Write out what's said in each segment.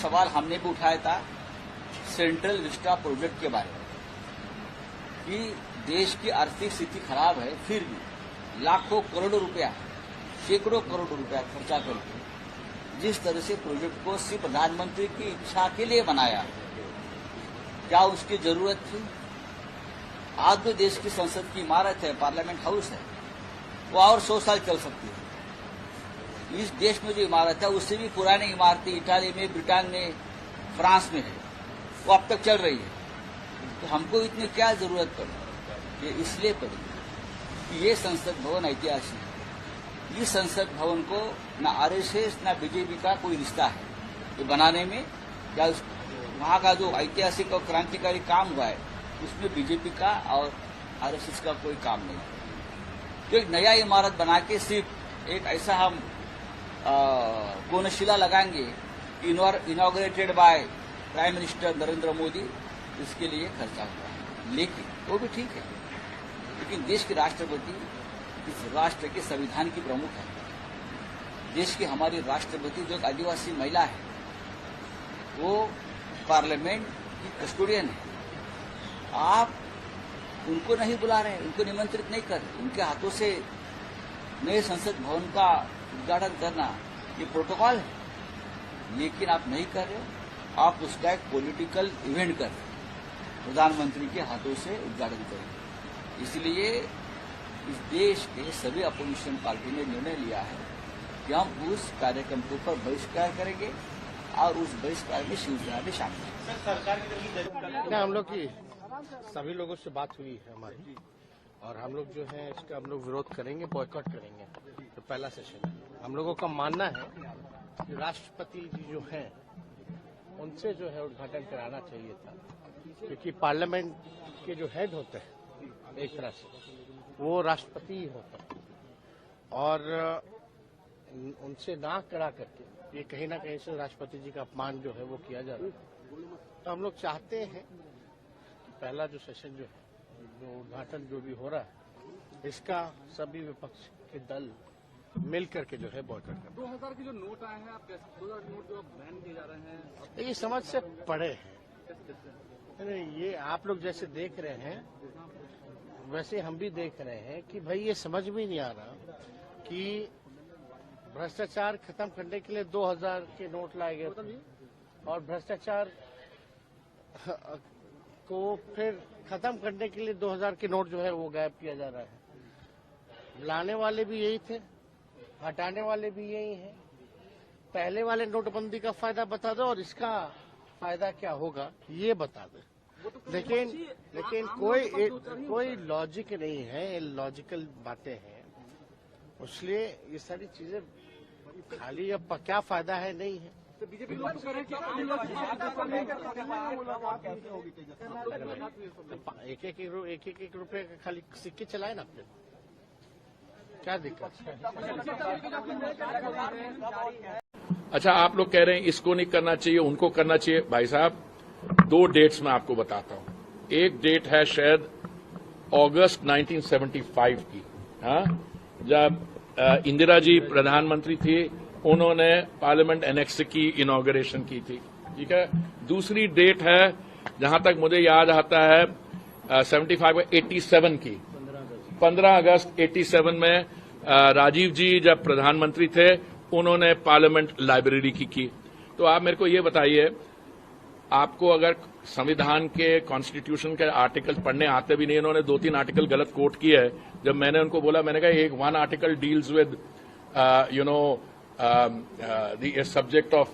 सवाल हमने भी उठाया था सेंट्रल विस्टा प्रोजेक्ट के बारे में कि देश की आर्थिक स्थिति खराब है, फिर भी लाखों करोड़ों रुपया, सैकड़ों करोड़ रुपया खर्चा करके जिस तरह से प्रोजेक्ट को सिर्फ प्रधानमंत्री की इच्छा के लिए बनाया, क्या उसकी जरूरत थी? आज जो देश की संसद की इमारत है, पार्लियामेंट हाउस है, वो और 100 साल चल सकती है। इस देश में जो इमारत है उससे भी पुरानी इमारतें इटाली में, ब्रिटेन में, फ्रांस में है, वो अब तक चल रही है। तो हमको इतनी क्या जरूरत पड़ी? ये इसलिए पड़ी कि ये संसद भवन ऐतिहासिक है। इस संसद भवन को न आरएसएस न बीजेपी का कोई रिश्ता है ये बनाने में, या वहां का जो ऐतिहासिक और क्रांतिकारी काम हुआ है उसमें बीजेपी का और आरएसएस का कोई काम नहीं है। तो एक नया इमारत बना के सिर्फ एक ऐसा हम कोनशिला लगाएंगे inaugurated by prime minister Narendra Modi, इसके लिए खर्चा हुआ है। लेकिन वो भी ठीक है, लेकिन देश के राष्ट्रपति इस राष्ट्र के संविधान की प्रमुख है। देश की हमारी राष्ट्रपति जो एक आदिवासी महिला है, वो पार्लियामेंट की कस्टोडियन है। आप उनको नहीं बुला रहे, उनको निमंत्रित नहीं कर रहे, उनके हाथों से नए संसद भवन का उद्घाटन करना ये प्रोटोकॉल है, लेकिन आप नहीं कर रहे, आप उसका एक पॉलिटिकल इवेंट कर रहे, प्रधानमंत्री के हाथों से उद्घाटन करें। इसलिए इस देश के सभी अपोजिशन पार्टी ने निर्णय लिया है कि हम उस कार्यक्रम के ऊपर बहिष्कार करेंगे और उस बहिष्कार में शिवसेना भी शामिल है। सरकार की हम लोग की सभी लोगों से बात हुई है हमारी, और हम लोग जो है इसका हम लोग विरोध करेंगे, बॉयकॉट करेंगे। तो पहला सेशन है, हम लोगों का मानना है कि राष्ट्रपति जी जो हैं उनसे जो है उद्घाटन कराना चाहिए था, क्योंकि पार्लियामेंट के जो हेड होते हैं एक तरह से वो राष्ट्रपति ही होता है, और उनसे ना करा करके ये कहीं ना कहीं से राष्ट्रपति जी का अपमान जो है वो किया जा रहा है। तो हम लोग चाहते हैं कि पहला जो सेशन जो है, जो उद्घाटन जो भी हो रहा है, इसका सभी विपक्ष के दल मिल करके जो है बॉयकॉट कर। 2000 के जो नोट आए हैं, आप 2000 नोट जो बैन किए जा रहे हैं, ये समझ से पड़े हैं। ये आप लोग जैसे देख रहे हैं वैसे हम भी देख रहे हैं कि भाई ये समझ में नहीं आ रहा कि भ्रष्टाचार खत्म करने के लिए 2000 के नोट लाए गए और भ्रष्टाचार को फिर खत्म करने के लिए 2000 के नोट जो है वो गायब किया जा रहा है। लाने वाले भी यही थे, हटाने वाले भी यही हैं। पहले वाले नोटबंदी का फायदा बता दो और इसका फायदा क्या होगा ये बता दो। लेकिन कोई लॉजिक नहीं है, लॉजिकल बातें हैं, इसलिए ये सारी चीजें खाली अब क्या फायदा है नहीं है। तो बीजेपी लोग कह रहे हैं कि आम लोग एक रुपए का खाली सिक्के चलाए ना अपने, क्या दिक्कत है? अच्छा, आप लोग कह रहे हैं इसको नहीं करना चाहिए, उनको करना चाहिए। भाई साहब, 2 डेट्स मैं आपको बताता हूं। एक डेट है शायद अगस्त 1975 की, हाँ, जब इंदिरा जी प्रधानमंत्री थी, उन्होंने पार्लियामेंट एनेक्स की इनॉग्रेशन की थी, ठीक है। दूसरी डेट है जहां तक मुझे याद आता है 87 की, 15 अगस्त 87 में राजीव जी जब प्रधानमंत्री थे उन्होंने पार्लियामेंट लाइब्रेरी की। तो आप मेरे को ये बताइए, आपको अगर संविधान के कॉन्स्टिट्यूशन के आर्टिकल पढ़ने आते भी नहीं, इन्होंने 2-3 आर्टिकल गलत कोट किए है। जब मैंने उनको बोला, मैंने कहा एक 1 article deals with the subject of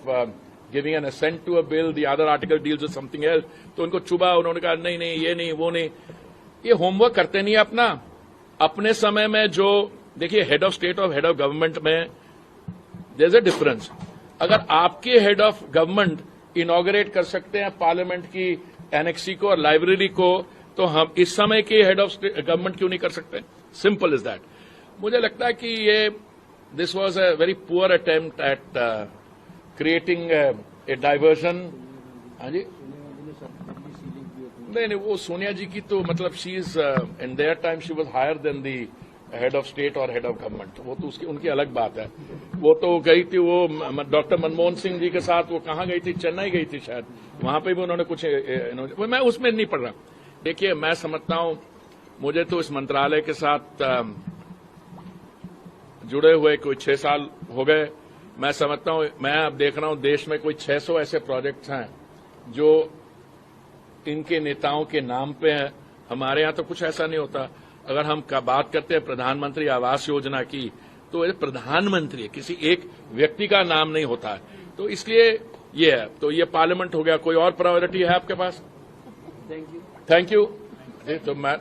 giving an assent to a bill, the other article deals with something else, तो उनको चुभा, उन्होंने कहा नहीं नहीं ये नहीं वो नहीं। ये होमवर्क करते नहीं अपना। अपने समय में जो देखिए हेड ऑफ स्टेट और हेड ऑफ गवर्नमेंट में देयर इज अ डिफरेंस। अगर आपके हेड ऑफ गवर्नमेंट इनॉग्रेट कर सकते हैं पार्लियामेंट की एनेक्सी को और लाइब्रेरी को, तो हम इस समय के हेड ऑफ गवर्नमेंट क्यों नहीं कर सकते? Simple is that. मुझे लगता है कि ये this was a very poor attempt at creating a diversion। हाँ जी, नहीं वो सोनिया जी की तो मतलब she is in their time she was higher than the head of state और हेड ऑफ गवर्नमेंट, वो तो उसकी उनकी अलग बात है। वो तो गई थी, वो डॉक्टर मनमोहन सिंह जी के साथ वो कहाँ गई थी, चेन्नई गई थी शायद, वहां पे भी उन्होंने कुछ मैं उसमें नहीं पढ़ रहा। देखिए, मैं समझता हूं, मुझे तो इस मंत्रालय के साथ जुड़े हुए कोई 6 साल हो गए। मैं समझता हूं, मैं अब देख रहा हूं देश में कोई 600 ऐसे प्रोजेक्ट्स हैं जो इनके नेताओं के नाम पे हैं। हमारे यहां तो कुछ ऐसा नहीं होता। अगर हम बात करते हैं प्रधानमंत्री आवास योजना की, तो ये प्रधानमंत्री है, किसी एक व्यक्ति का नाम नहीं होता है। तो इसलिए ये है, तो ये पार्लियामेंट हो गया। कोई और प्रायोरिटी है आपके पास? Thank you. Thank you. तो मैं